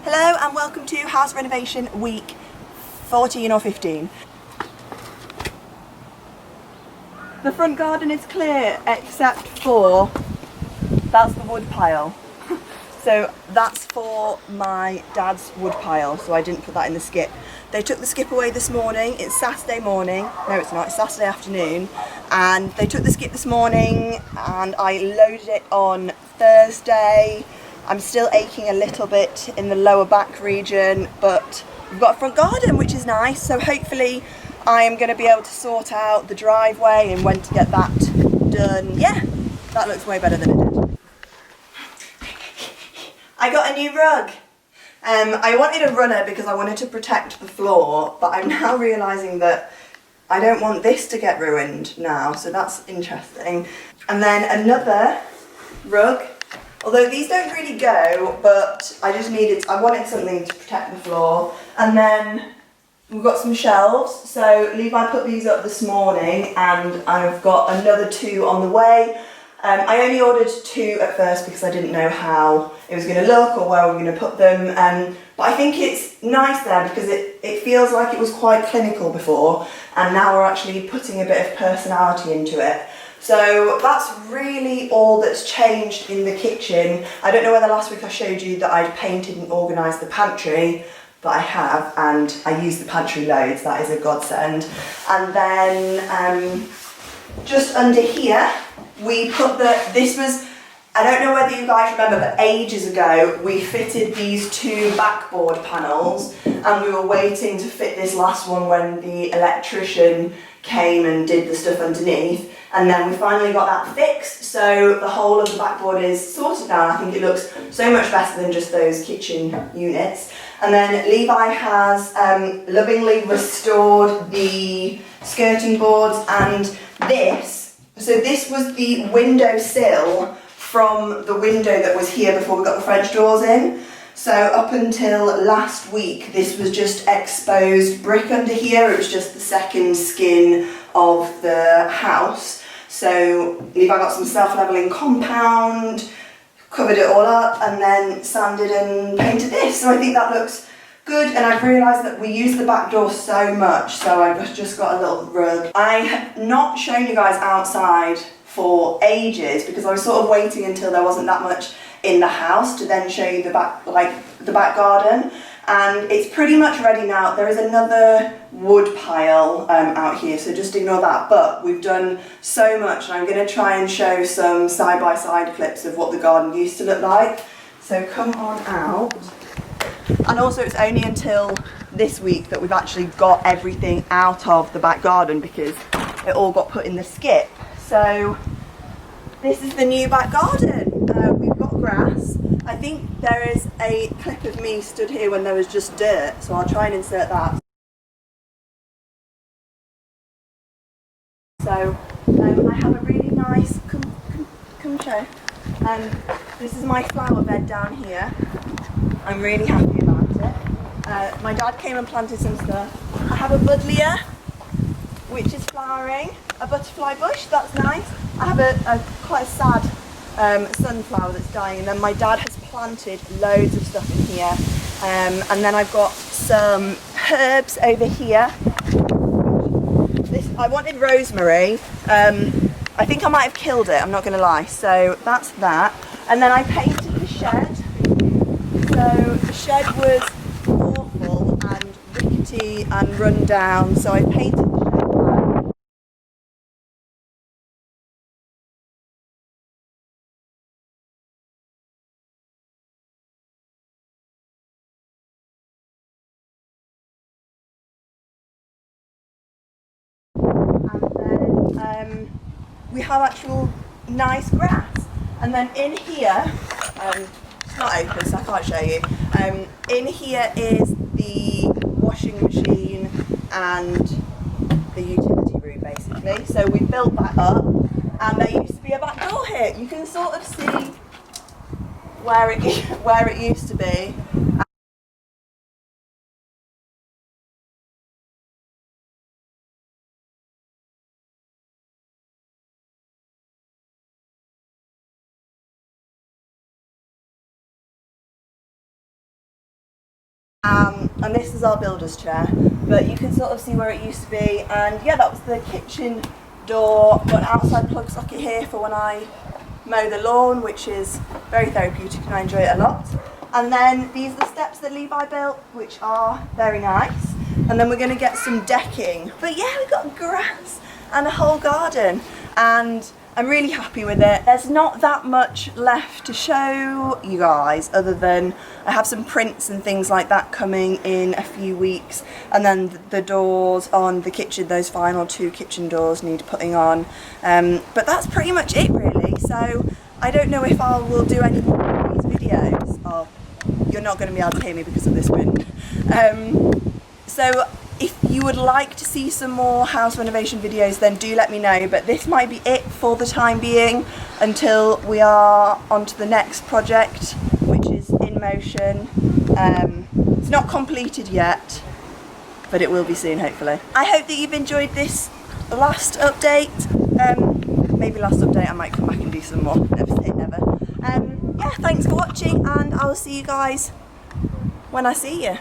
Hello and welcome to house renovation week 14 or 15. The front garden is clear except for, that's the wood pile. So that's for my dad's wood pile, so I didn't put that in the skip. They took the skip away this morning. It's Saturday morning. No, it's not. It's Saturday afternoon. And they took the skip this morning and I loaded it on Thursday. I'm still aching a little bit in the lower back region, but we've got a front garden, which is nice. So hopefully I am going to be able to sort out the driveway and when to get that done. Yeah, that looks way better than it did. I got a new rug. I wanted a runner because I wanted to protect the floor, but I'm now realising that I don't want this to get ruined now, so that's interesting. And then another rug, although these don't really go, but I wanted something to protect the floor. And then we've got some shelves, so Levi put these up this morning and I've got another 2 on the way. I only ordered 2 at first because I didn't know how it was going to look or where we were going to put them, but I think it's nice there because it feels like it was quite clinical before and now we're actually putting a bit of personality into it. So that's really all that's changed in the kitchen. I don't know whether last week I showed you that I'd painted and organised the pantry, but I have, and I use the pantry loads, that is a godsend. And then just under here, we put I don't know whether you guys remember, but ages ago we fitted these 2 backboard panels and we were waiting to fit this last one when the electrician came and did the stuff underneath, and then we finally got that fixed, so the whole of the backboard is sorted now. I think it looks so much better than just those kitchen units. And then Levi has lovingly restored the skirting boards and this was the window sill from the window that was here before we got the French doors in. So up until last week, this was just exposed brick under here. It was just the second skin of the house. So Levi got some self-leveling compound, covered it all up, and then sanded and painted this. So I think that looks good, and I've realised that we use the back door so much, so I've just got a little rug. I have not shown you guys outside for ages because I was sort of waiting until there wasn't that much in the house to then show you the back garden, and it's pretty much ready now. There is another wood pile out here, so just ignore that, but we've done so much and I'm going to try and show some side-by-side clips of what the garden used to look like. So come on out. And also it's only until this week that we've actually got everything out of the back garden because it all got put in the skip. So this is the new back garden. We've got grass. I think there is a clip of me stood here when there was just dirt, so I'll try and insert that. So I have a really nice, come show. This is my flower bed down here. I'm really happy about it. My dad came and planted some stuff. I have a buddleia, which is flowering, a butterfly bush, that's nice. I have a quite a sad sunflower that's dying, and then my dad has planted loads of stuff in here. And then I've got some herbs over here. I wanted rosemary. I think I might have killed it, I'm not going to lie. So that's that. And then I painted the shed. So the shed was awful and rickety and run down, so I painted the shed black. And then we have actual nice grass. And then in here, it's not open so I can't show you. In here is the washing machine and the utility room basically. So we built that up and there used to be a back door here. You can sort of see where it used to be. And this is our builder's chair, but you can sort of see where it used to be. And yeah, that was the kitchen door. Got an outside plug socket here for when I mow the lawn, which is very therapeutic and I enjoy it a lot. And then these are the steps that Levi built, which are very nice. And then we're going to get some decking. But yeah, we've got grass and a whole garden, and I'm really happy with it. There's not that much left to show you guys other than I have some prints and things like that coming in a few weeks, and then the doors on the kitchen, those final 2 kitchen doors need putting on. But that's pretty much it really. So I don't know if I will do any more of these videos. Oh, you're not going to be able to hear me because of this wind. So if you would like to see some more house renovation videos, then do let me know, but this might be it for the time being until we are on to the next project, which is in motion. It's not completed yet, but it will be soon, hopefully. I hope that you've enjoyed this last update. Maybe last update, I might come back and do some more, never say never. Yeah, thanks for watching, and I will see you guys when I see you.